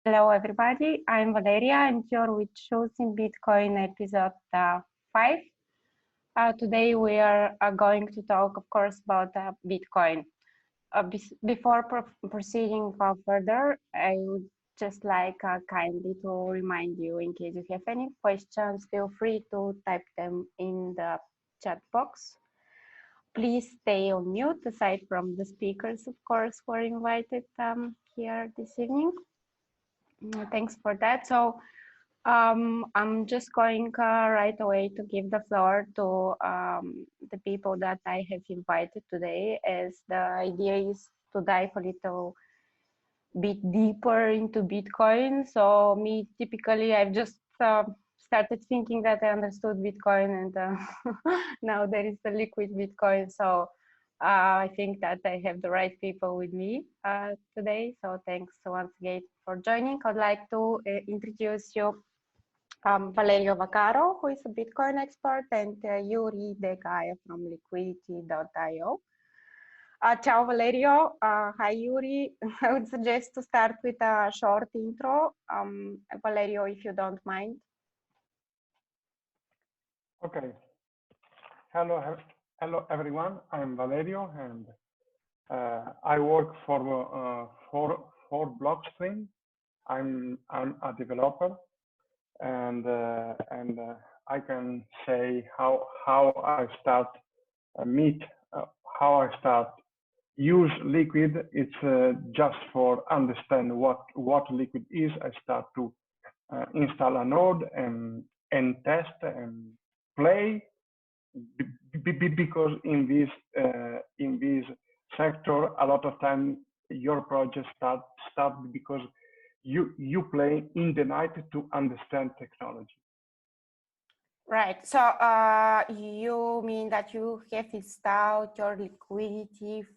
Hello, everybody. I'm Valeria. I'm here with Choosing Bitcoin episode 5. Today we are going to talk, of course, about Bitcoin. Before proceeding further, I would just like kindly to remind you, in case you have any questions, feel free to type them in the chat box. Please stay on mute, aside from the speakers, of course, who are invited here this evening. Thanks for that. So I'm just going right away to give the floor to the people that I have invited today, as the idea is to dive a little bit deeper into Bitcoin. So me, typically, I've just started thinking that I understood Bitcoin, and now there is the liquid Bitcoin. So I think that I have the right people with me today. So thanks once again for joining. I'd like to introduce you Valerio Vaccaro, who is a Bitcoin expert, and Yuri De Gaia from liquidity.io. Ciao Valerio, hi Yuri. I would suggest to start with a short intro. Valerio, if you don't mind. Okay. Hello everyone. I'm Valerio, and I work for Blockstream. I'm a developer, and I can say how I start meet how I start use Liquid. It's just for understand what Liquid is. I start to install a node and test and play, because in this sector a lot of time your project start because you play in the night to understand technology. Right. So you mean that you have installed your liquid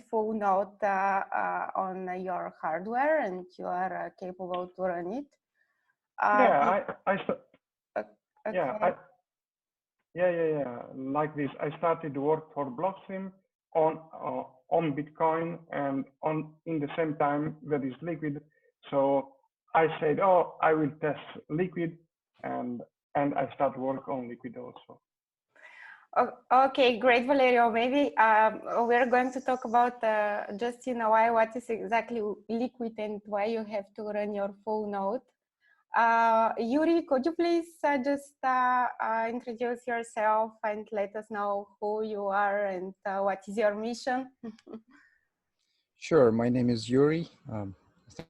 full node on your hardware, and you are capable to run it? Yeah, like this. I started to work for Blockstream on Bitcoin, and in the same time that is Liquid. So I said, oh, I will test Liquid, and I start work on Liquid also. Okay, great, Valerio. Maybe we're going to talk about just why, what is exactly Liquid and why you have to run your full node. Yuri, could you please just introduce yourself and let us know who you are and what is your mission? Sure, my name is Yuri.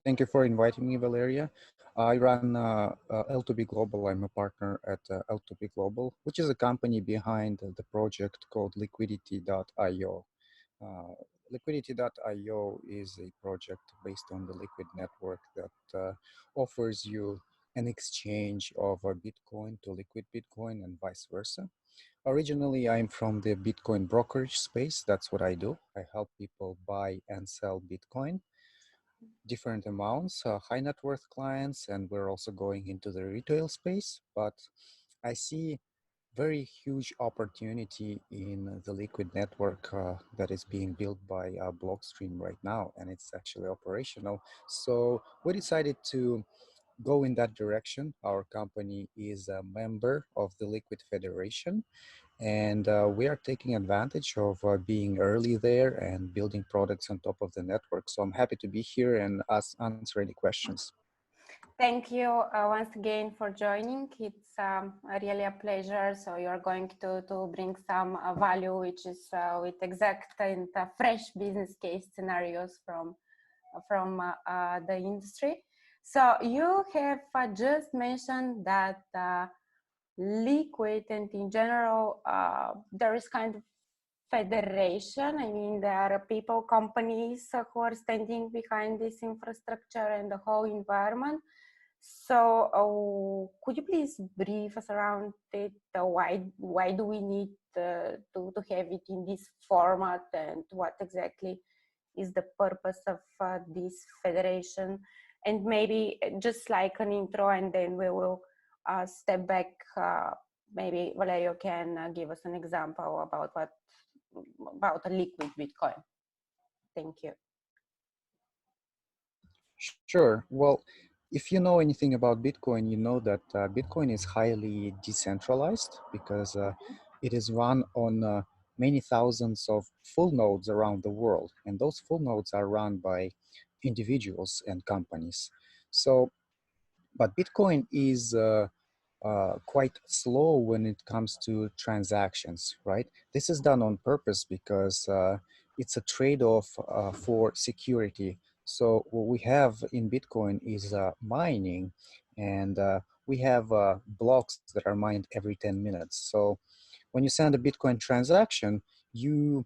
Thank you for inviting me, Valeria. I run L2B Global. I'm a partner at L2B Global, which is a company behind the project called liquidity.io. Liquidity.io is a project based on the Liquid network that offers you an exchange of a Bitcoin to liquid Bitcoin and vice versa. Originally, I'm from the Bitcoin brokerage space. That's what I do. I help people buy and sell Bitcoin, different amounts, high net worth clients, and we're also going into the retail space. But I see very huge opportunity in the Liquid network that is being built by Blockstream right now, and it's actually operational. So we decided to go in that direction. Our company is a member of the Liquid Federation, and we are taking advantage of being early there and building products on top of the network. So I'm happy to be here and answer any questions. Thank you once again for joining. It's really a pleasure. So you're going to bring some value, which is with exact and fresh business case scenarios from the industry. So you have just mentioned that Liquid, and in general, there is kind of federation. I mean, there are people, companies who are standing behind this infrastructure and the whole environment. So could you please brief us around it? Why do we need to have it in this format, and what exactly is the purpose of this federation? And maybe just like an intro, and then we will step back. Maybe Valerio can give us an example about a liquid Bitcoin. Thank you. Sure. Well, if you know anything about Bitcoin, you know that Bitcoin is highly decentralized because it is run on many thousands of full nodes around the world. And those full nodes are run by individuals and companies. So, but Bitcoin is quite slow when it comes to transactions, right? This is done on purpose because it's a trade-off for security. So what we have in Bitcoin is mining, and we have blocks that are mined every 10 minutes. So when you send a Bitcoin transaction, you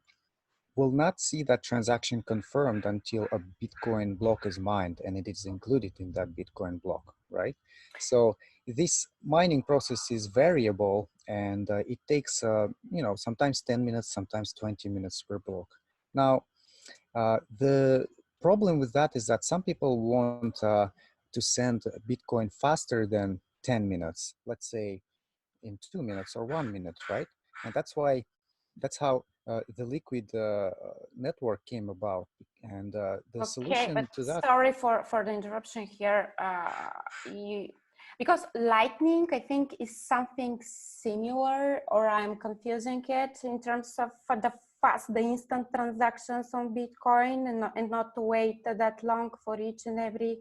will not see that transaction confirmed until a Bitcoin block is mined and it is included in that Bitcoin block, right? So this mining process is variable and it takes, sometimes 10 minutes, sometimes 20 minutes per block. Now, the problem with that is that some people want to send Bitcoin faster than 10 minutes, let's say in 2 minutes or 1 minute, right? And that's how the liquid network came about. And the Okay, but solution to that. sorry for the interruption here. Because Lightning, I think, is something similar, or I'm confusing it in terms of the instant transactions on Bitcoin, and not to wait that long for each and every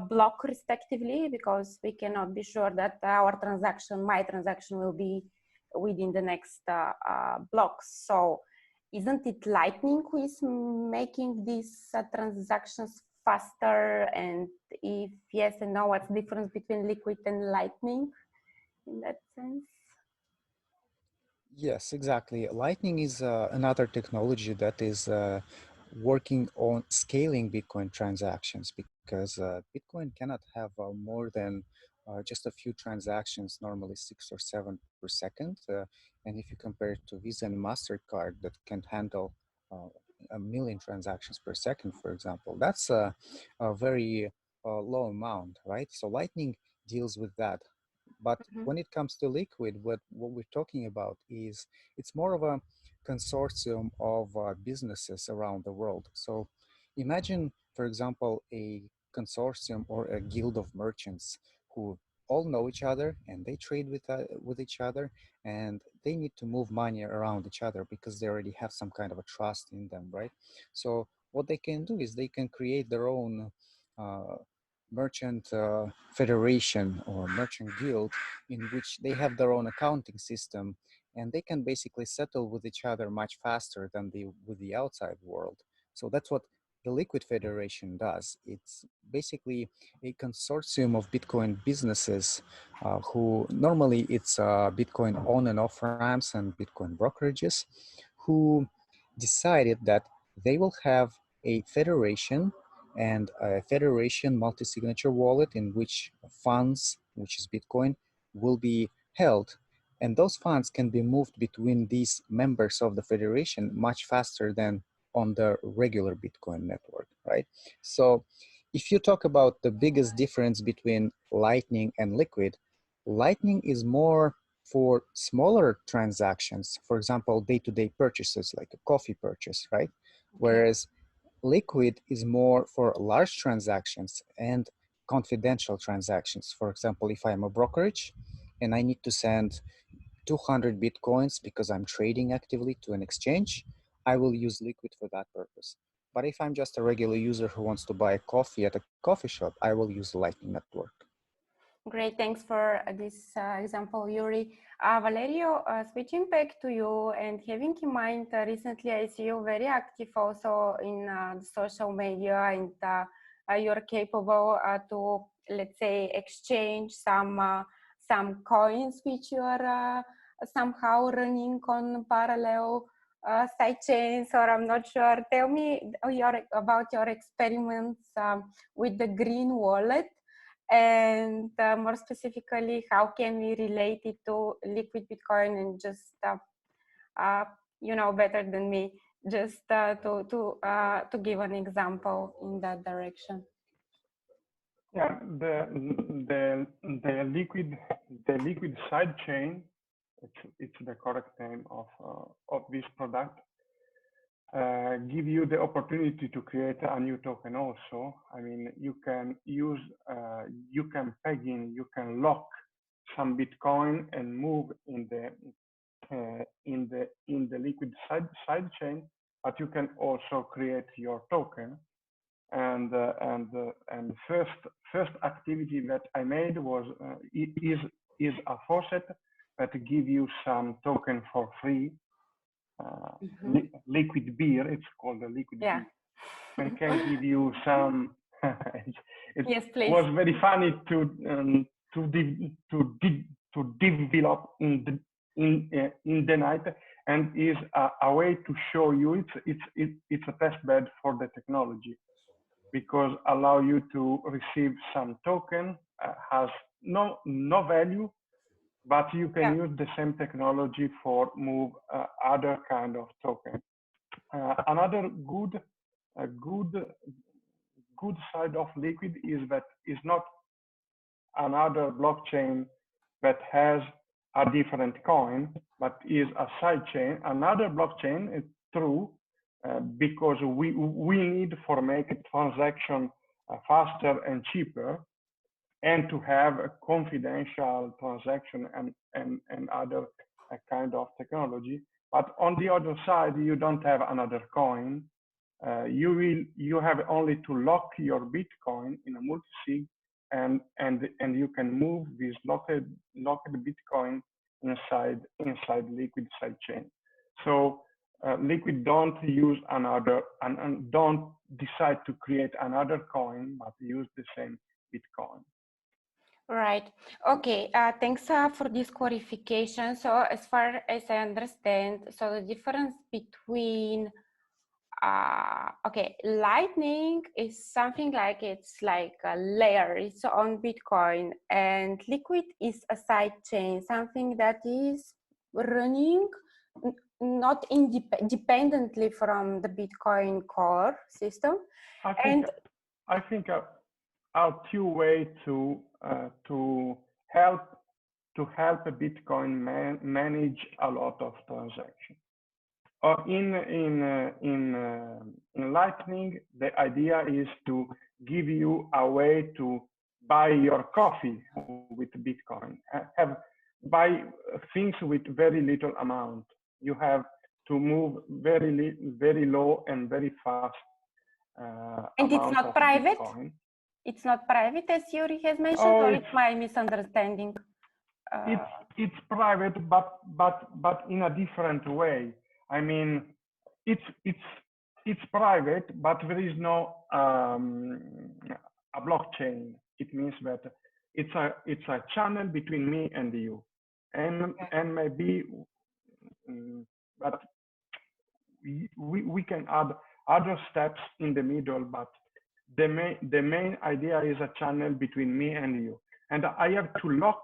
block respectively, because we cannot be sure that my transaction will be within the next blocks. So isn't it Lightning who is making these transactions faster? And if yes and no, what's the difference between Liquid and Lightning in that sense? Yes, exactly. Lightning is another technology that is working on scaling Bitcoin transactions because Bitcoin cannot have more than just a few transactions, normally 6 or 7 per second. And if you compare it to Visa and MasterCard that can handle uh, a million transactions per second, for example, that's a very low amount, right? So Lightning deals with that. But Mm-hmm. when it comes to liquid, what we're talking about is it's more of a consortium of businesses around the world. So imagine, for example, a consortium or a guild of merchants who all know each other and they trade with each other, and they need to move money around each other because they already have some kind of a trust in them, right? So what they can do is they can create their own uh, merchant federation or merchant guild in which they have their own accounting system, and they can basically settle with each other much faster than with the outside world. So that's what the Liquid Federation does. It's basically a consortium of Bitcoin businesses who normally it's Bitcoin on and off ramps and Bitcoin brokerages who decided that they will have a federation and a federation multi-signature wallet in which funds, which is Bitcoin, will be held. And those funds can be moved between these members of the federation much faster than on the regular Bitcoin network, right? So if you talk about the biggest difference between Lightning and Liquid, Lightning is more for smaller transactions, for example, day-to-day purchases like a coffee purchase, right? Okay. Whereas Liquid is more for large transactions and confidential transactions. For example, if I'm a brokerage and I need to send 200 Bitcoins because I'm trading actively to an exchange, I will use Liquid for that purpose. But if I'm just a regular user who wants to buy a coffee at a coffee shop, I will use the Lightning Network. Great, thanks for this example, Yuri. Valerio, switching back to you and having in mind recently I see you very active also in social media, and you're capable to, let's say, exchange some coins which you are somehow running on parallel side chains, or I'm not sure. Tell me about your experiments with the green wallet, and more specifically, how can we relate it to liquid Bitcoin? And just you know better than me, just to give an example in that direction. Yeah, the liquid side chain, it's the correct name of this product. give you the opportunity to create a new token also. I mean, you can use, you can peg in, you can lock some Bitcoin and move in the liquid side chain, but you can also create your token. And first activity that I made was is a faucet that give you some token for free. Liquid beer, it's called a liquid beer. And can give you some. It yes, please. was very funny to develop in the night, and is a way to show you it's a test bed for the technology, because allow you to receive some token, has no value, but you can use the same technology for move other kind of token. Another good side of Liquid is that it's not another blockchain that has a different coin, but is a side chain. Another blockchain is true, because we need for make a transaction faster and cheaper, and to have a confidential transaction and other kind of technology. But on the other side, you don't have another coin. You have only to lock your Bitcoin in a multi-sig, and you can move this locked Bitcoin inside Liquid sidechain. So Liquid don't use another and don't decide to create another coin, but use the same Bitcoin. Right. Okay. Thanks for this clarification. So as far as I understand, so the difference between okay, Lightning is something like it's like a layer, it's on Bitcoin, and Liquid is a side chain, something that is running not independently from the Bitcoin core system. I think our two way to help a Bitcoin manage a lot of transactions. In Lightning, the idea is to give you a way to buy your coffee with Bitcoin. Buy things with very little amount. You have to move very low and very fast. And it's not private. Bitcoin. It's not private, as Yuri has mentioned, or it's my misunderstanding. It's private, but in a different way. I mean, it's private, but there is no a blockchain. It means that it's a channel between me and you, and maybe, but we can add other steps in the middle. But the main idea is a channel between me and you, and I have to lock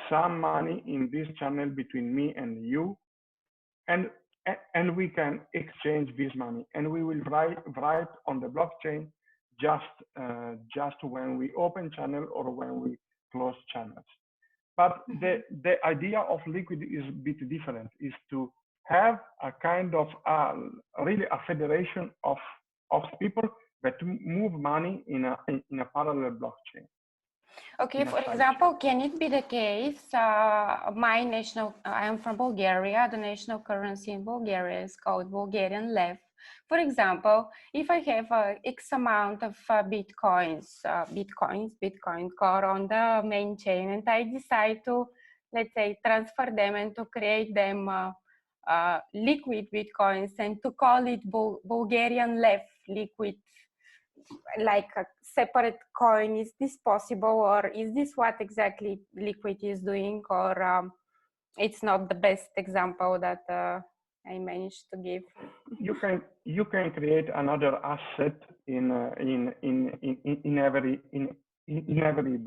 some money in this channel between me and you, and we can exchange this money, and we will write on the blockchain just when we open channel or when we close channels. But the idea of Liquid is a bit different, is to have a kind of really a federation of people that move money in a parallel blockchain. Okay, for example, can it be the case, my national, I am from Bulgaria, the national currency in Bulgaria is called Bulgarian lev. For example, if I have X amount of Bitcoin core on the main chain, and I decide to, let's say, transfer them and to create them liquid Bitcoins and to call it Bulgarian lev liquid, like a separate coin, is this possible, or is this what exactly Liquid is doing, or it's not the best example that I managed to give? You can create another asset in every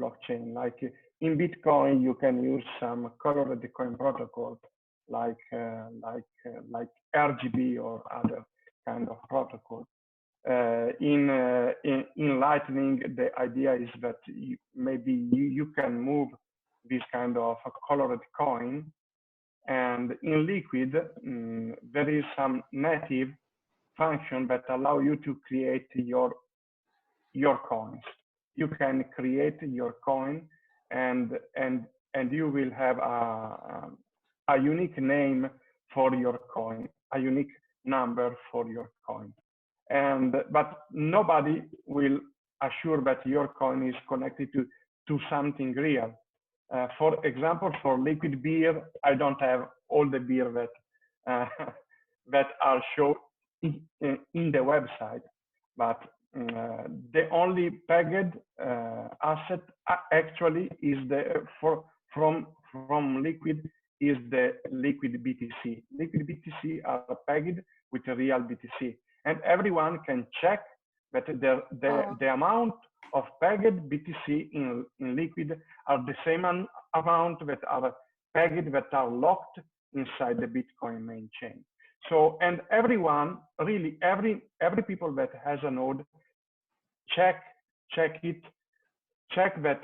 blockchain. Like in Bitcoin, you can use some colored coin protocol, like RGB or other kind of protocol. In Lightning, the idea is that maybe you can move this kind of a colored coin, and in Liquid there is some native function that allow you to create your coins. You can create your coin, and you will have a unique name for your coin, a unique number for your coin. And but nobody will assure that your coin is connected to something real. For example, for liquid beer, I don't have all the beer that that are shown in the website, but the only pegged asset actually is the from liquid is the liquid BTC. Liquid BTC are pegged with a real BTC, and everyone can check that the amount of pegged BTC in liquid are the same amount that are pegged, that are locked inside the Bitcoin main chain. So, and everyone, really every people that has a node, check it, check that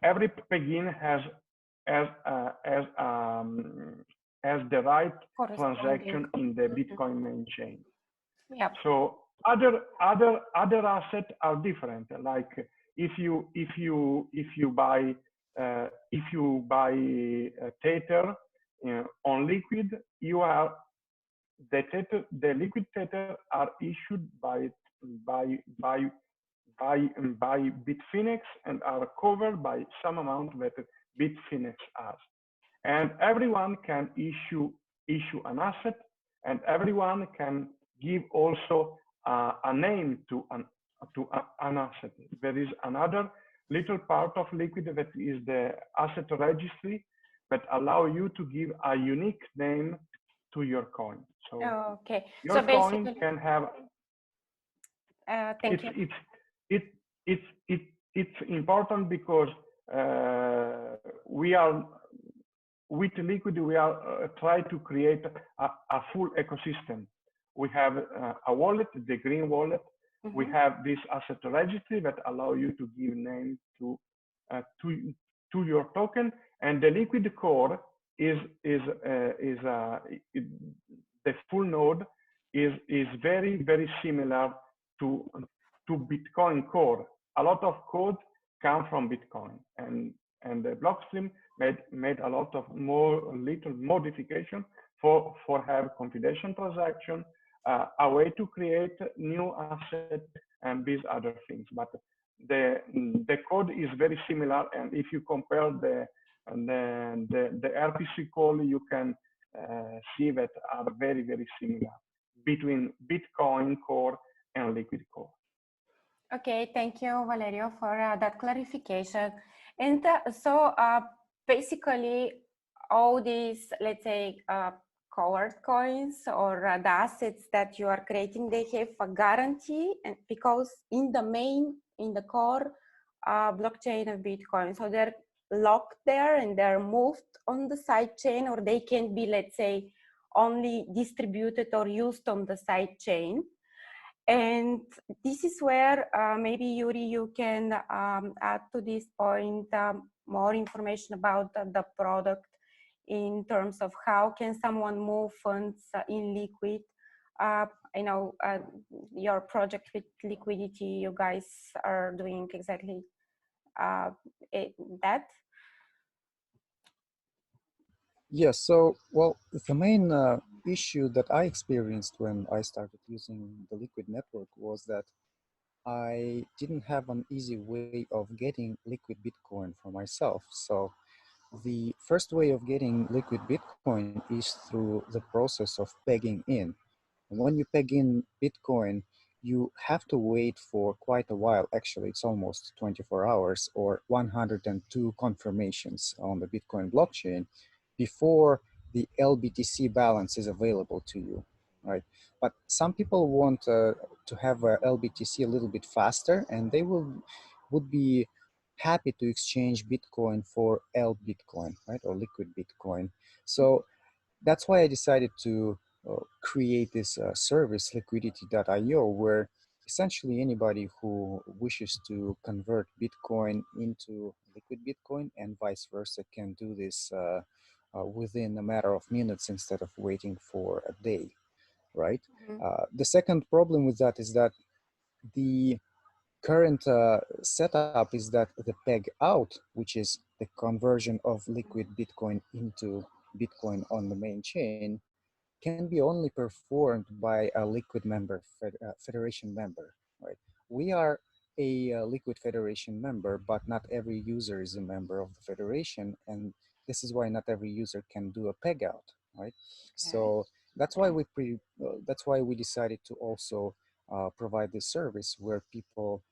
every plugin has the right transaction in the Bitcoin main chain. Yep. So other assets are different. Like if you buy Tether on Liquid, you are the liquid Tether are issued by Bitfinex and are covered by some amount that Bitfinex has. And everyone can issue an asset, and everyone can give also a name to an asset. There is another little part of Liquid that is the asset registry that allow you to give a unique name to your coin. So okay, your so coin basically, can have. thank you. It's important because we are with Liquid, we are trying to create a full ecosystem. We have a wallet, the green wallet. Mm-hmm. We have this asset registry that allow you to give name to your token, and the Liquid core is the full node is very similar to Bitcoin core. A lot of code come from Bitcoin, and the Blockstream made a lot of little modification for have confidential transaction, a way to create new assets and these other things. But the code is very similar, and if you compare the RPC code, you can see that are very similar between Bitcoin core and Liquid core. Okay, thank you, Valerio, for that clarification. And so basically, all these, let's say, colored coins or the assets that you are creating, they have a guarantee, and because in the core blockchain of Bitcoin, so they're locked there and they're moved on the side chain, or they can be, let's say, only distributed or used on the side chain. And this is where maybe Yuri, you can add to this point more information about the product in terms of how can someone move funds in Liquid. I know your project with liquidity, you guys are doing exactly that. Yes, so, well, the main issue that I experienced when I started using the Liquid network was that I didn't have an easy way of getting liquid Bitcoin for myself. So the first way of getting liquid Bitcoin is through the process of pegging in. And when you peg in Bitcoin, you have to wait for quite a while. Actually, it's almost 24 hours or 102 confirmations on the Bitcoin blockchain before the L-BTC balance is available to you, right? But some people want to have L-BTC a little bit faster, and they would be happy to exchange Bitcoin for L-Bitcoin, right, or liquid Bitcoin. So that's why I decided to create this service, liquidity.io, where essentially anybody who wishes to convert Bitcoin into liquid Bitcoin and vice versa can do this within a matter of minutes instead of waiting for a day. right? Mhm. The second problem with that is that the current setup is that the peg out, which is the conversion of liquid Bitcoin into Bitcoin on the main chain, can be only performed by a liquid member, federation member, right? We are a liquid federation member, but not every user is a member of the federation, and this is why not every user can do a peg out, right? Okay. So that's why we decided to also provide this service where people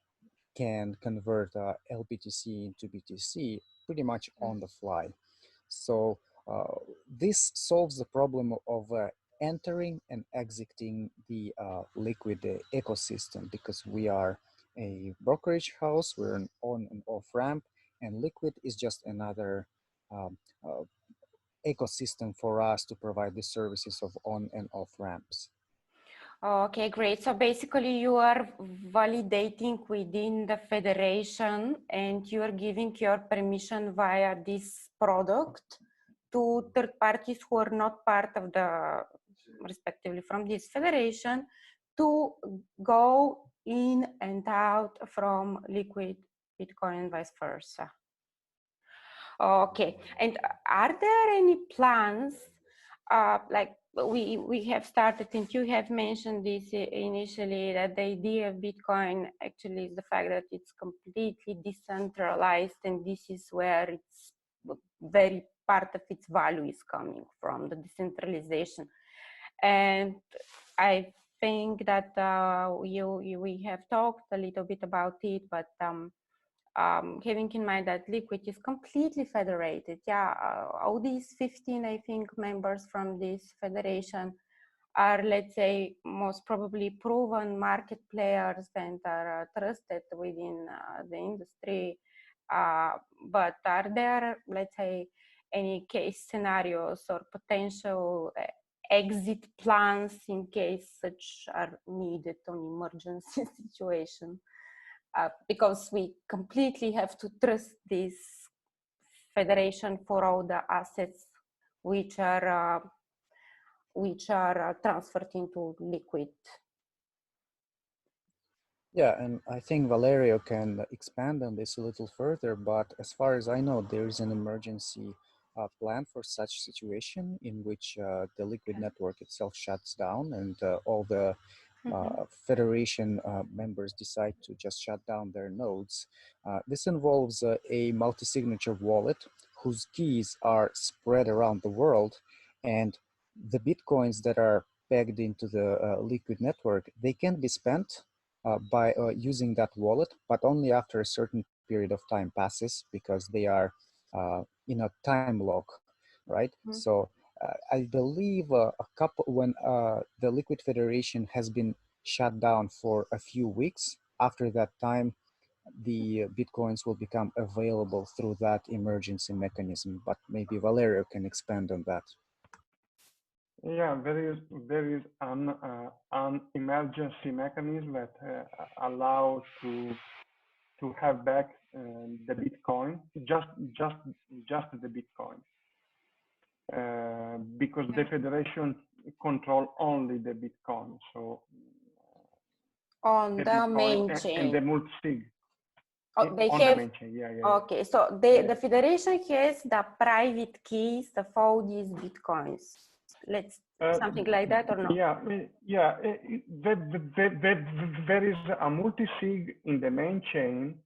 can convert L-BTC into BTC pretty much on the fly. So this solves the problem of entering and exiting the liquid ecosystem, because we are a brokerage house, we're an on and off ramp, and liquid is just another um, uh, ecosystem for us to provide the services of on and off ramps. Okay, great. So basically you are validating within the federation and you are giving your permission via this product to third parties who are not part of the, respectively from this federation, to go in and out from liquid Bitcoin and vice versa. Okay, and are there any plans, like we have started, and you have mentioned this initially, that the idea of Bitcoin actually is the fact that it's completely decentralized, and this is where it's very part of its value is coming from, the decentralization. And I think that we have talked a little bit about it, but having in mind that Liquid is completely federated. Yeah, all these 15, I think, members from this federation are, let's say, most probably proven market players and are trusted within the industry. But are there, let's say, any case scenarios or potential exit plans in case such are needed on emergency situation? Because we completely have to trust this federation for all the assets which are transferred into Liquid. Yeah, and I think Valerio can expand on this a little further, but as far as I know, there is an emergency plan for such situation in which the Liquid network itself shuts down and all the federation members decide to just shut down their nodes. This involves a multi-signature wallet whose keys are spread around the world, and the Bitcoins that are pegged into the Liquid network, they can be spent by using that wallet, but only after a certain period of time passes, because they are in a time lock, right? So I believe a couple when the Liquid Federation has been shut down for a few weeks. After that time, the Bitcoins will become available through that emergency mechanism. But maybe Valerio can expand on that. Yeah, there is an emergency mechanism that allows to have back the Bitcoin, just the Bitcoin, because the federation control only the Bitcoin. So on the the Bitcoin main and chain. the multi-sig Oh, they on have, the main chain. Yeah, okay, so the federation has the private keys of all these Bitcoins. Let's something like that, or no? Yeah. There is a multi-sig in the main chain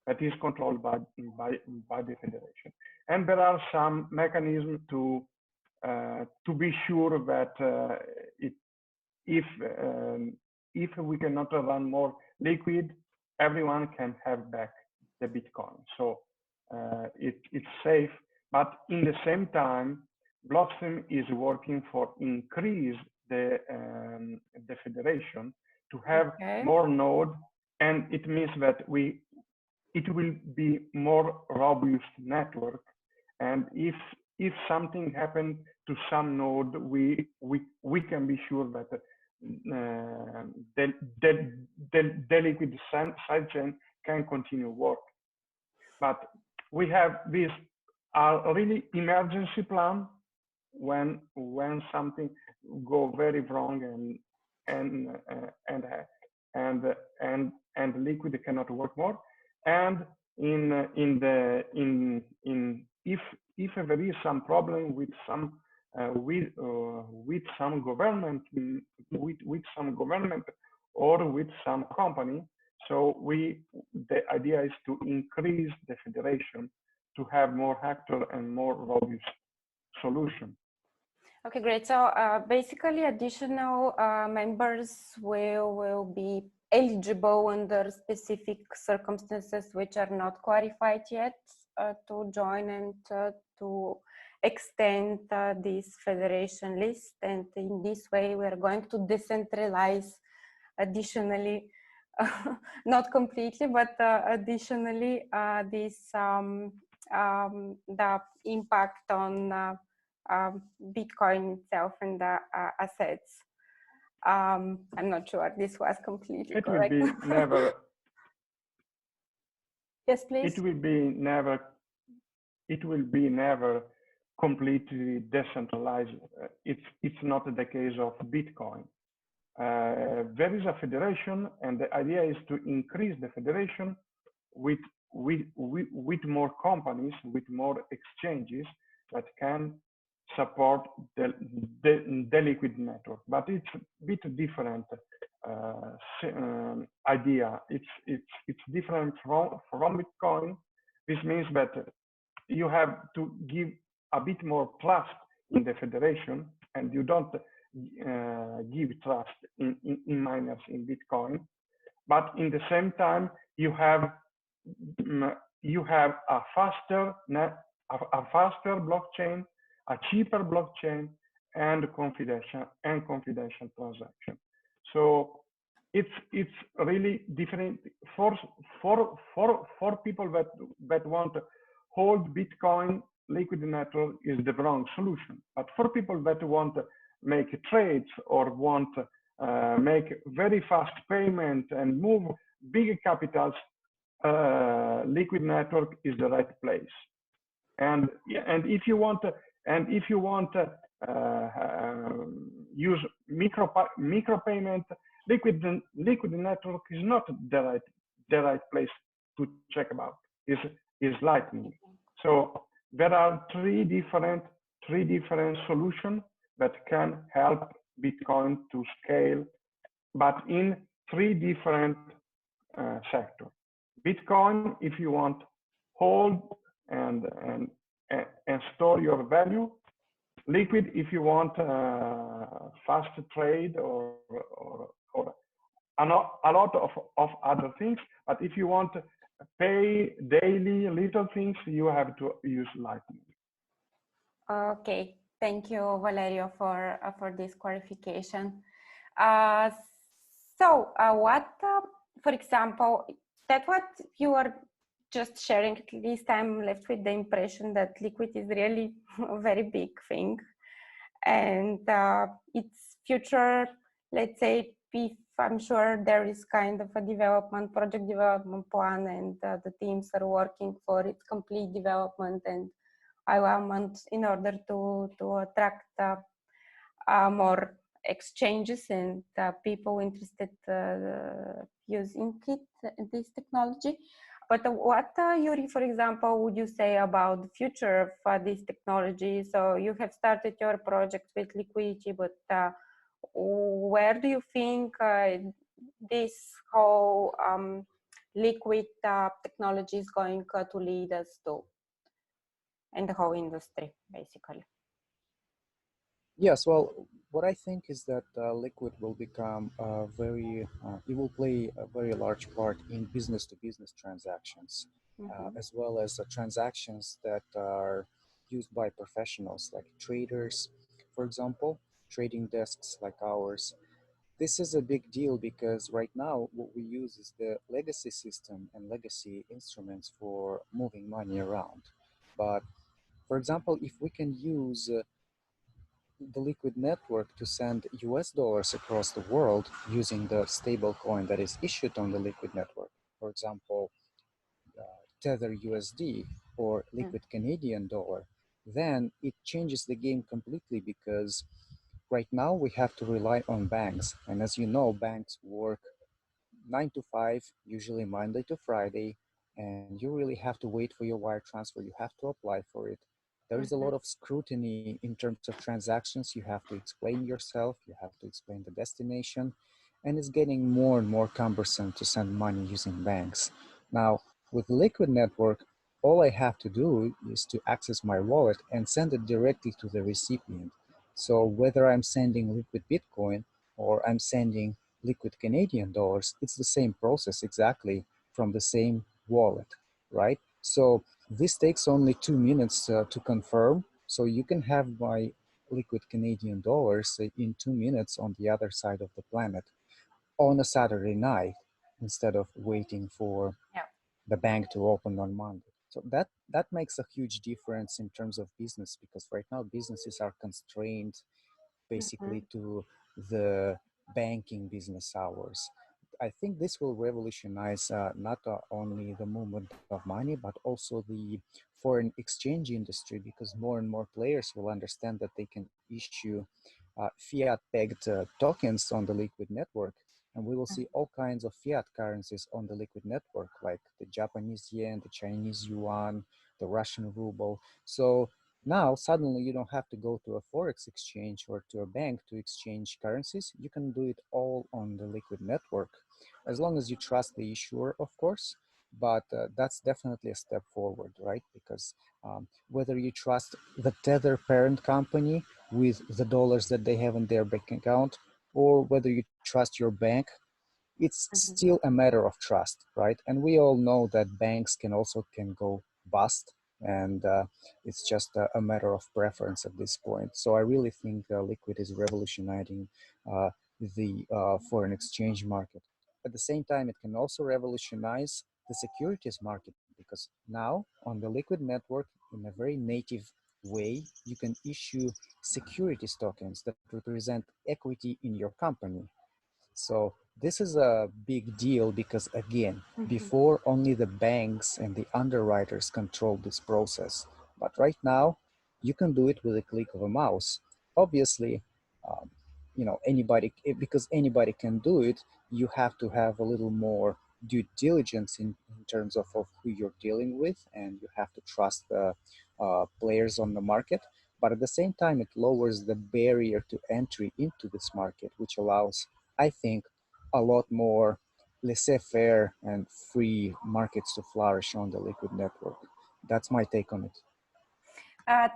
that is controlled by the federation, and there are some mechanisms to be sure that if we cannot run more Liquid, everyone can have back the Bitcoin. So it's safe, but in the same time, Blockstream is working for increase the federation to have more node, and it means that it will be more robust network. And if something happened to some node, we can be sure that the Liquid sidechain can continue work. But we have this really emergency plan when something go very wrong and uh, and uh, and liquid cannot work more. And in if there is some problem with some with some government with some government or with some company, so the idea is to increase the federation to have more actor and more robust solution. Okay, great. So basically, additional members will be eligible under specific circumstances which are not clarified yet to join and to extend this federation list. And in this way, we are going to decentralize additionally, not completely, but additionally, this the impact on Bitcoin itself and the assets. I'm not sure this was completely correct. It will be never. Yes, please. It will be never completely decentralized. It's not the case of Bitcoin. There is a federation, and the idea is to increase the federation with more companies, with more exchanges that can support the liquid network. But it's a bit different idea. It's different from Bitcoin. This means that you have to give a bit more trust in the federation, and you don't give trust in miners in Bitcoin. But in the same time, you have a faster blockchain, a cheaper blockchain, and confidential transaction. So it's really different for people that want to hold Bitcoin. Liquid network is the wrong solution. But for people that want to make trades or want to make very fast payment and move big capitals, liquid network is the right place. And if you want to use micro payment, liquid network is not the right place to check about. Is Lightning. So there are three different solutions that can help Bitcoin to scale, but in three different sectors. Bitcoin, if you want hold and store your value. Liquid, if you want fast trade or a lot of other things. But if you want to pay daily little things, you have to use Lightning. Okay, thank you, Valerio, for this clarification. What, for example, that what you are just sharing, at least I'm left with the impression that liquid is really a very big thing, and its future, let's say, if I'm sure there is kind of a project development plan, and the teams are working for its complete development and alignment in order to attract more exchanges and people interested using this technology. But what, Yuri, for example, would you say about the future of this technology? So you have started your project with liquidity, but where do you think this whole liquid technology is going to lead us to, and the whole industry, basically? Yes, well, what I think is that liquid will become it will play a very large part in business-to-business transactions, as well as transactions that are used by professionals like traders, for example, trading desks like ours. This is a big deal because right now what we use is the legacy system and legacy instruments for moving money around. But for example, if we can use the liquid network to send US dollars across the world using the stable coin that is issued on the liquid network, for example, Tether USD or liquid Canadian dollar, then it changes the game completely because right now we have to rely on banks. And as you know, banks work 9 to 5, usually Monday to Friday, and you really have to wait for your wire transfer. You have to apply for it. There is a lot Mhm. of scrutiny in terms of transactions. You have to explain yourself, you have to explain the destination, and it's getting more and more cumbersome to send money using banks. Now, with Liquid Network, all I have to do is to access my wallet and send it directly to the recipient. So whether I'm sending liquid Bitcoin or I'm sending liquid Canadian dollars, it's the same process exactly from the same wallet, right? So this takes only 2 minutes to confirm. So you can have my liquid Canadian dollars in 2 minutes on the other side of the planet on a Saturday night instead of waiting for Yeah. the bank to open on Monday. So that makes a huge difference in terms of business because right now businesses are constrained basically Mhm. to the banking business hours. I think this will revolutionize not only the movement of money, but also the foreign exchange industry because more and more players will understand that they can issue fiat pegged tokens on the Liquid network. And we will see all kinds of fiat currencies on the Liquid network, like the Japanese yen, the Chinese yuan, the Russian ruble. So now, suddenly, you don't have to go to a forex exchange or to a bank to exchange currencies. You can do it all on the Liquid network, as long as you trust the issuer, of course. But that's definitely a step forward, right? Because whether you trust the Tether parent company with the dollars that they have in their bank account, or whether you trust your bank, it's Mhm. still a matter of trust, right? And we all know that banks can go bust, and it's just a matter of preference at this point. So I really think Liquid is revolutionizing the foreign exchange market. At the same time, it can also revolutionize the securities market because now on the Liquid network, in a very native way, you can issue securities tokens that represent equity in your company. So this is a big deal because again, Mhm. before only the banks and the underwriters controlled this process. But right now, you can do it with a click of a mouse. Obviously, um, because anybody can do it, you have to have a little more due diligence in terms of who you're dealing with, and you have to trust the players on the market. But at the same time, it lowers the barrier to entry into this market, which allows, I think, a lot more laissez-faire and free markets to flourish on the Liquid network. That's my take on it.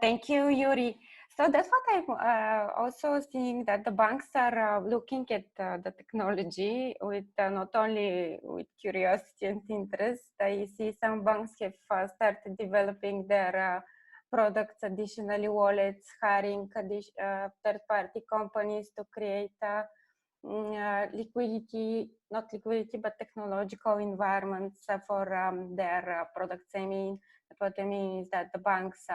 Thank you, Yuri. So that's what I'm also seeing, that the banks are looking at the technology with not only with curiosity and interest. I see some banks have started developing their products, additionally wallets, hiring third-party companies to create liquidity, not liquidity, but technological environments for their products. I mean, what I mean is that the banks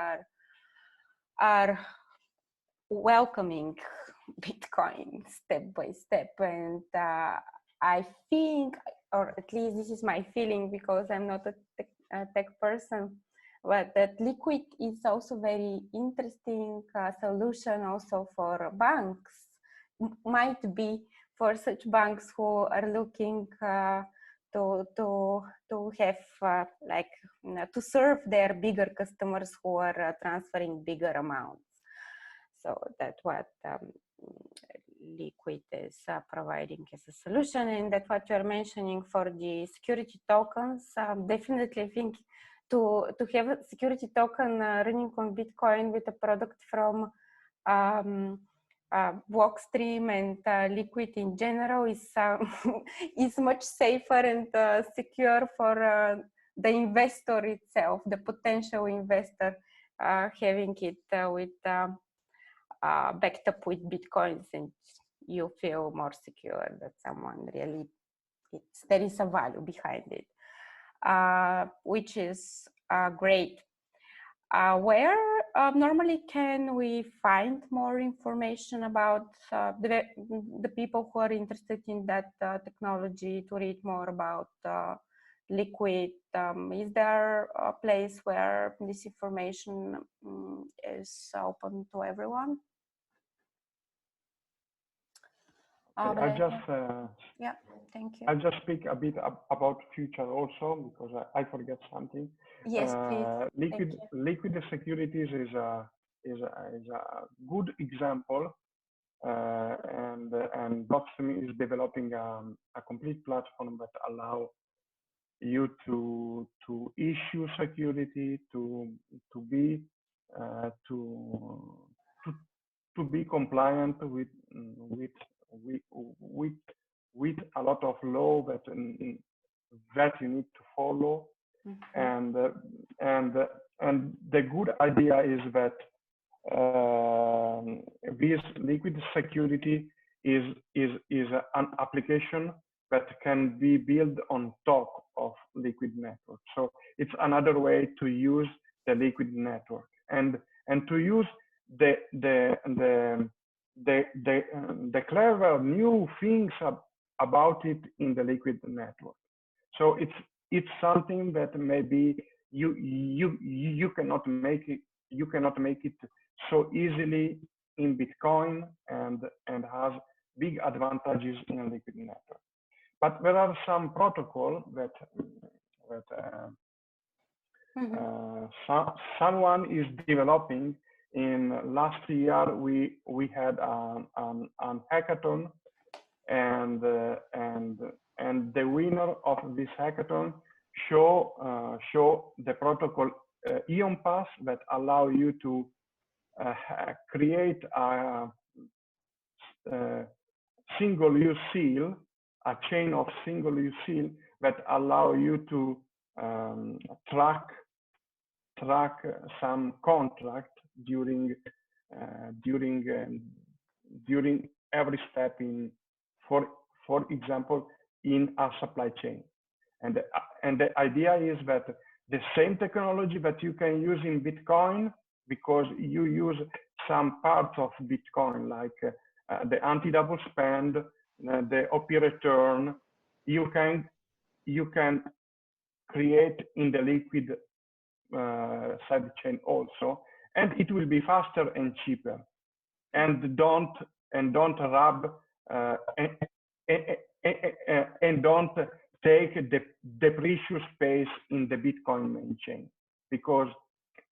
are welcoming Bitcoin step by step. And I think, or at least this is my feeling because I'm not a tech person, but that Liquid is also very interesting solution also for banks. Might be for such banks who are looking to have like to serve their bigger customers who are transferring bigger amounts. So that's what Liquid is providing as a solution, and that's what you're mentioning for the security tokens. Definitely, I think to have a security token running on Bitcoin with a product from um, Blockstream and Liquid in general is is much safer and secure for the investor itself, the potential investor, having it with backed up with Bitcoins, and you feel more secure that someone really, there is a value behind it, which is great. Where normally can we find more information about the people who are interested in that technology, to read more about Liquid. Is there a place where this information is open to everyone? I just yeah, thank you. I'll just speak a bit about future also, because I forget something. Yes, please. Liquid securities is a good example, and Blockstream is developing a complete platform that allow you to issue security, to be to be compliant with with with with a lot of law that that you need to follow. And the good idea is that this liquid security is an application that can be built on top of liquid network. So it's another way to use the liquid network and to use the clever new things about it in the liquid network. So it's something that maybe you cannot make it so easily in Bitcoin, and has big advantages in liquid network. But there are some protocol that someone is developing. In last year, we had an hackathon, and the winner of this hackathon show the protocol Ion Pass that allow you to create a single-use seal, a chain of single-use seal that allow you to track some contract during every step in, for example, in a supply chain. And the idea is that the same technology that you can use in Bitcoin, because you use some parts of Bitcoin, like the anti-double spend, the OP return, you can create in the liquid side chain also, and it will be faster and cheaper, and don't rub and don't take the precious space in the Bitcoin main chain, because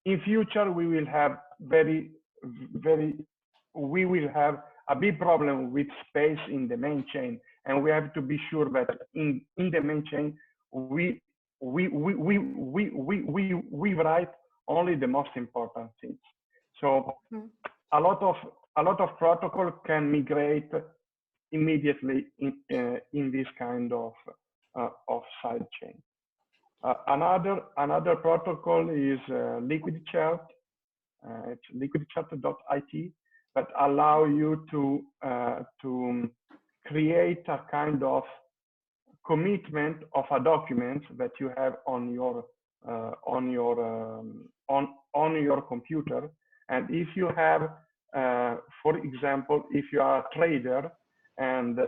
in future we will have we will have a big problem with space in the main chain, and we have to be sure that in the main chain we write only the most important things. So a lot of protocol can migrate immediately in this kind of side chain. Another protocol is Liquid Chart. It's liquidchart.it, that allow you to create a kind of commitment of a document that you have on your computer. And if you have, for example, if you are a trader and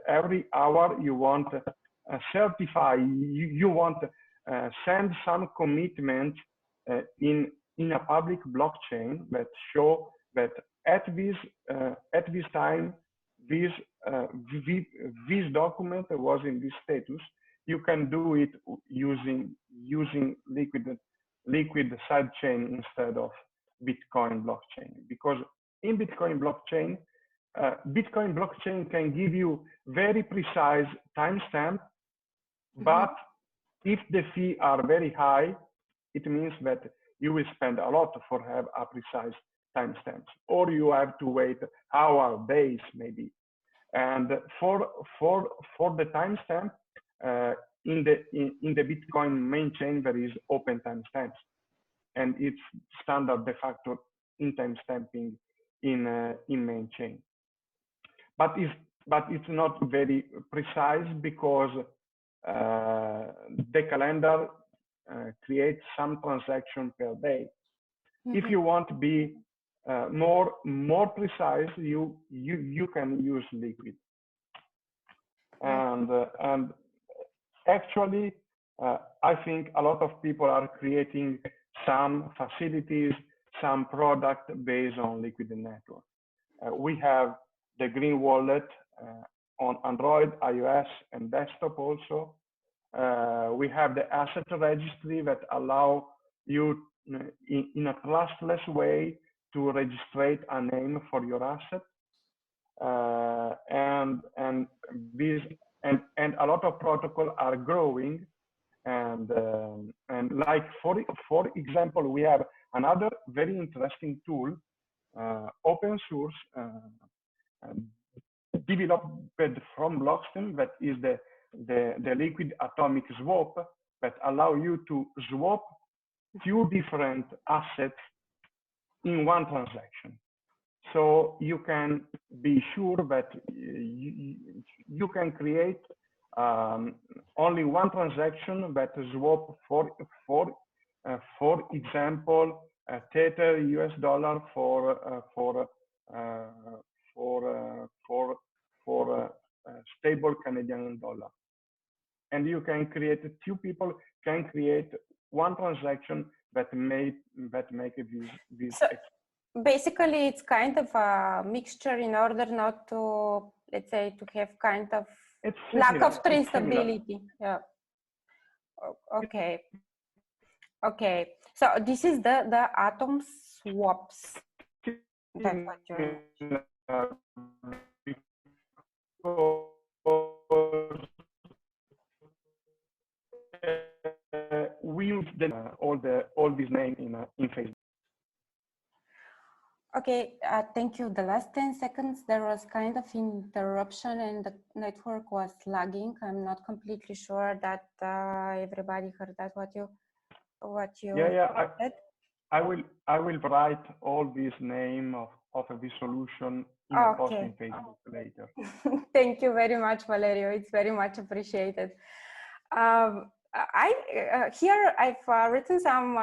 every hour you want to certify, you want to send some commitment in a public blockchain that show that at this time this document was in this status, you can do it using liquid sidechain instead of Bitcoin blockchain. Because in Bitcoin blockchain can give you very precise timestamp, but if the fee are very high, it means that you will spend a lot for have a precise timestamps, or you have to wait hour, days maybe. And for the timestamp in the Bitcoin main chain there is open timestamps, and it's standard de facto in timestamping in main chain. But it's not very precise, because the calendar creates some transaction per day. If you want to be more precise, you can use Liquid. And actually I think a lot of people are creating some facilities, some product based on Liquid Network. We have the Green Wallet on Android, iOS, and desktop also. We have the asset registry that allow you in a trustless way to register a name for your asset. And these and a lot of protocols are growing, and like for example, we have another very interesting tool, open source, developed from Blockstream, that is the liquid atomic swap, that allow you to swap few different assets in one transaction. So you can be sure that you can create only one transaction that swap for example, Tether US dollar for stable Canadian dollar. And you can create, two people can create one transaction that make this. So basically, it's kind of a mixture in order not to, let's say, to have kind of lack of traceability. Yeah. Okay. Okay. So this is the atom swaps. That's what we use all these names in Facebook. Okay, thank you. The last 10 seconds, there was kind of interruption and the network was lagging. I'm not completely sure that everybody heard that, what you said. I will write all this name of this solution in a post in Facebook later. Thank you very much, Valerio. It's very much appreciated. Here I've written some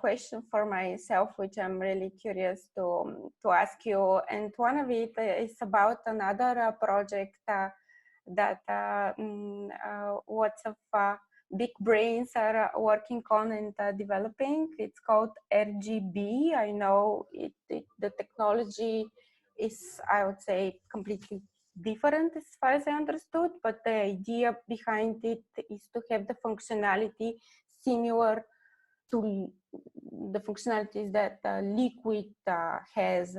questions for myself, which I'm really curious to ask you. And one of it is about another project that lots of big brains are working on and developing. It's called RGB. I know the technology is, I would say, completely different as far as I understood, but the idea behind it is to have the functionality similar to the functionalities that Liquid has.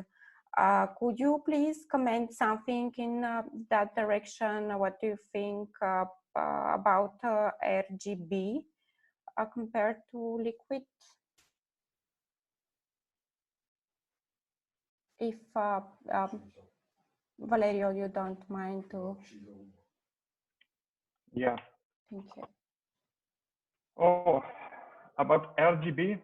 Could you please comment something in that direction? What do you think about RGB compared to Liquid? If Valerio, you don't mind to? Yeah. Thank you. Oh, about RGB?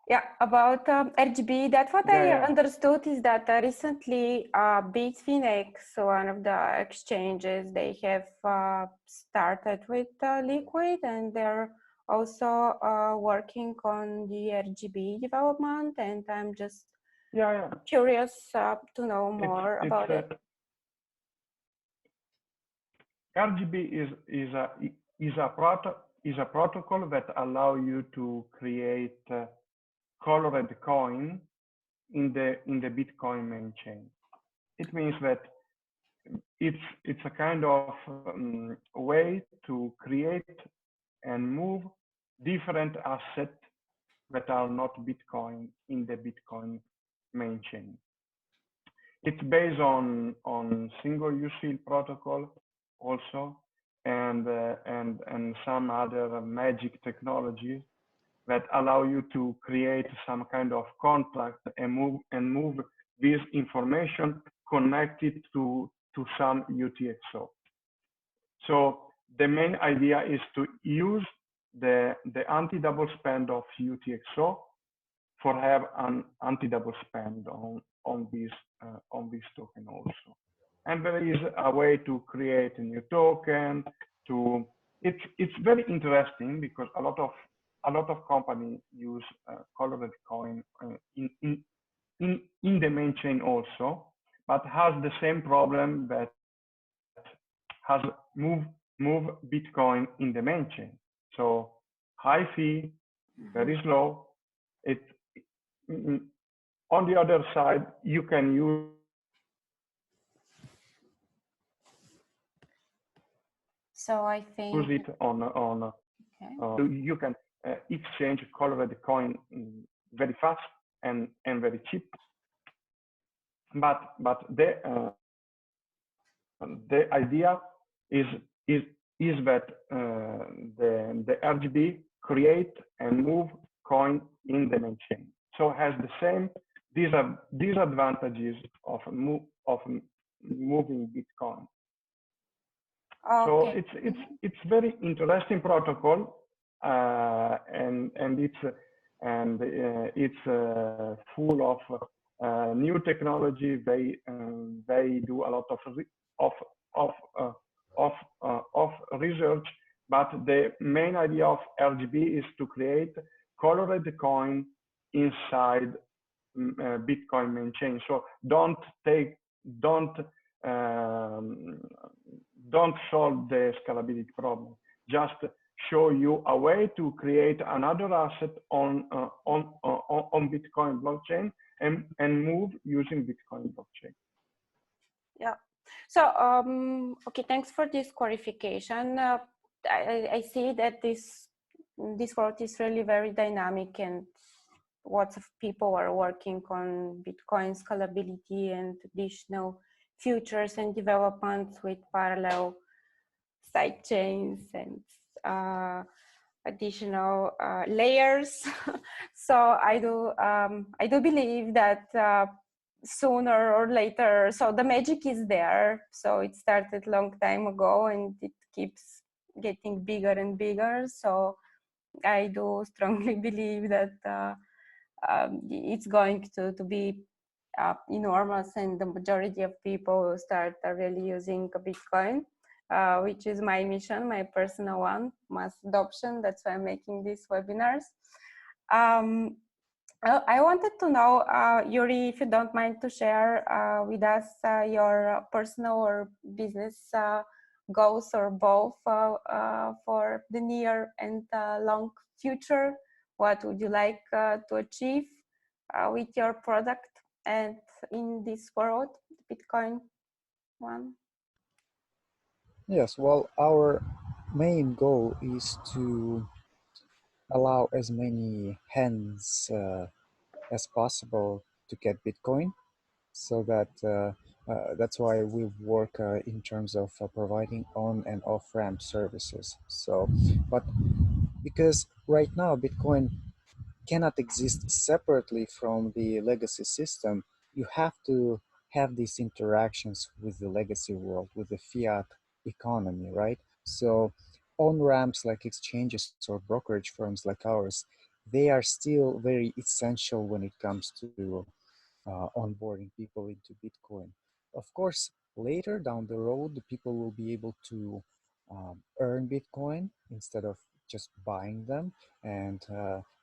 Yeah, about RGB, that's what I understood is that recently Bitfinex, one of the exchanges, they have started with Liquid, and they're also working on the RGB development, and I'm just curious to know more about it. RGB is a protocol that allow you to create colored coin in the Bitcoin main chain. It means that it's a kind of way to create and move different assets that are not Bitcoin in the Bitcoin main chain. It's based on single UCL protocol also, and some other magic technologies that allow you to create some kind of contract and move this information connected to some UTXO. So the main idea is to use the anti-double spend of UTXO for have an anti-double spend on this token also. And there is a way to create a new token. It's very interesting because a lot of companies use colored coin in the main chain also, but has the same problem that has moved move Bitcoin in the main chain. So high fee, very slow. It on the other side, you can use So I think it on okay. you can exchange colored coin very fast and very cheap. But the idea is is is that the RGB create and move coin in the main chain. So has the same disadvantages of moving Bitcoin. So Okay. it's very interesting protocol, and it's full of new technology. They do a lot of of uh, of research, but the main idea of RGB is to create colored coin inside Bitcoin main chain. So don't um, don't solve the scalability problem. Just show you a way to create another asset on Bitcoin blockchain and move using Bitcoin blockchain. Yeah. So okay, thanks for this clarification. I see that this world is really very dynamic, and lots of people are working on Bitcoin scalability and additional futures and developments with parallel side chains and additional layers. So I do believe that sooner or later, so the magic is there. So it started long time ago and it keeps getting bigger and bigger. So I do strongly believe that it's going to be enormous, and the majority of people start really using Bitcoin, which is my mission, my personal one, mass adoption. That's why I'm making these webinars. I wanted to know, Yuri, if you don't mind to share with us your personal or business goals or both for the near and long future. What would you like to achieve with your product and in this world, Bitcoin one? Yes, well, our main goal is to allow as many hands as possible to get Bitcoin. So that's why we work in terms of providing on and off ramp services. So, but because right now Bitcoin cannot exist separately from the legacy system, you have to have these interactions with the legacy world, with the fiat economy, right? So on ramps like exchanges or brokerage firms like ours, they are still very essential when it comes to onboarding people into Bitcoin. Of course, later down the road, the people will be able to earn Bitcoin instead of just buying them. And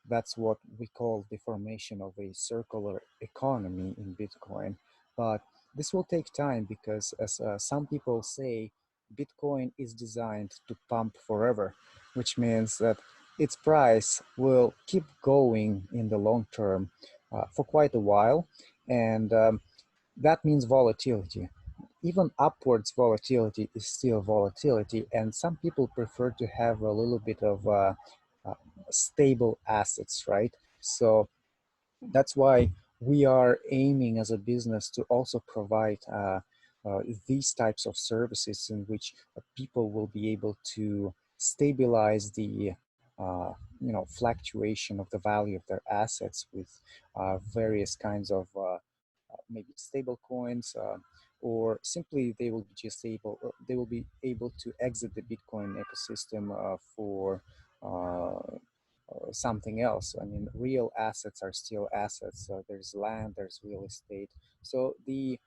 that's what we call the formation of a circular economy in Bitcoin. But this will take time because, as some people say, Bitcoin is designed to pump forever, which means that its price will keep going in the long term for quite a while, and that means volatility. Even upwards volatility is still volatility, and some people prefer to have a little bit of uh, stable assets, right? So that's why we are aiming as a business to also provide these types of services in which people will be able to stabilize the fluctuation of the value of their assets with various kinds of maybe stable coins, or simply they will be able to exit the Bitcoin ecosystem for something else. I mean, real assets are still assets. There's land, there's real estate. So the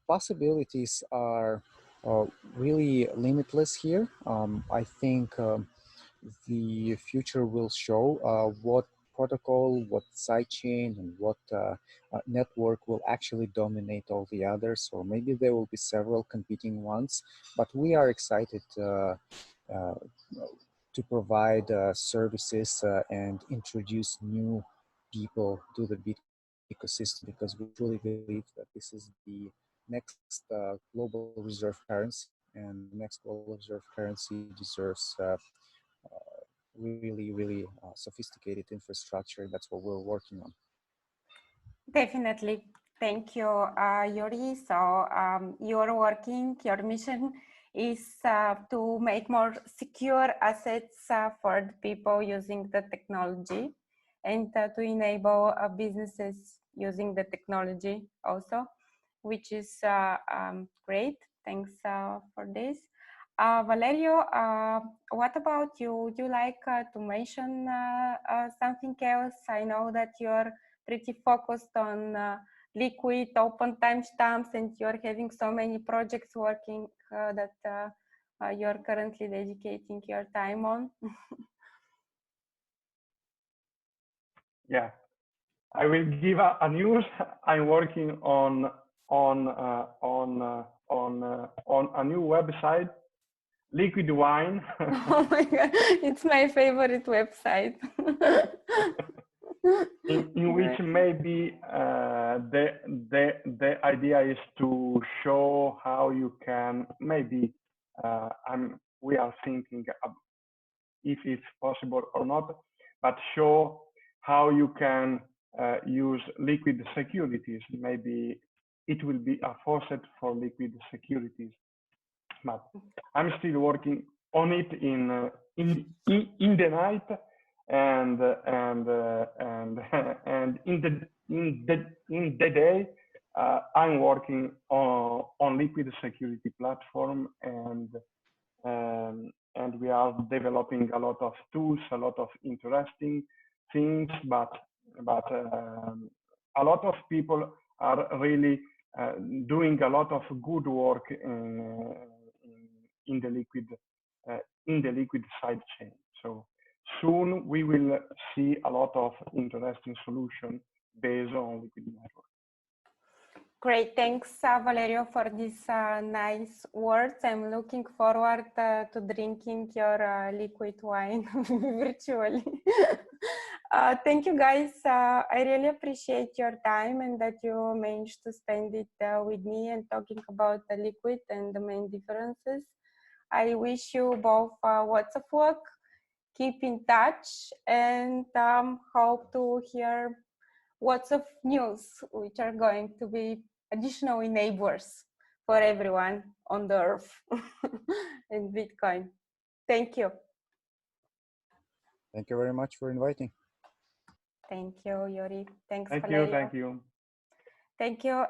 possibilities are uh, really limitless here. I think the future will show what protocol, what sidechain, and what network will actually dominate all the others, or maybe there will be several competing ones. But we are excited uh, to provide services and introduce new people to the Bitcoin ecosystem, because we truly believe that this is the next global reserve currency, and the next global reserve currency deserves really sophisticated infrastructure. That's what we're working on. Definitely. Thank you, Yuri. So your mission is to make more secure assets for the people using the technology, and to enable businesses using the technology also, which is great. Thanks for this. Valerio, what about you? Would you like to mention something else? I know that you're pretty focused on liquid open timestamps, and you're having so many projects working that you're currently dedicating your time on. Yeah, I will give a news. I'm working on a new website, liquid wine. Oh my God, it's my favorite website. in which maybe the idea is to show how you can maybe we are thinking if it's possible or not, but show how you can use liquid securities. Maybe it will be a faucet for liquid securities, but I'm still working on it in the night, and and in the day I'm working on liquid security platform, and we are developing a lot of tools, a lot of interesting things, but a lot of people are really doing a lot of good work in the liquid side chain. So soon we will see a lot of interesting solutions based on liquid network. Great, thanks Valerio for these nice words. I'm looking forward to drinking your liquid wine virtually. Thank you guys. I really appreciate your time and that you managed to spend it with me and talking about the liquid and the main differences. I wish you both lots of luck, keep in touch, and hope to hear lots of news which are going to be additional enablers for everyone on the earth in Bitcoin. Thank you. Thank you very much for inviting. Thank you, Yuri. Thanks, Thank Valerio. you. Thank you. Thank you.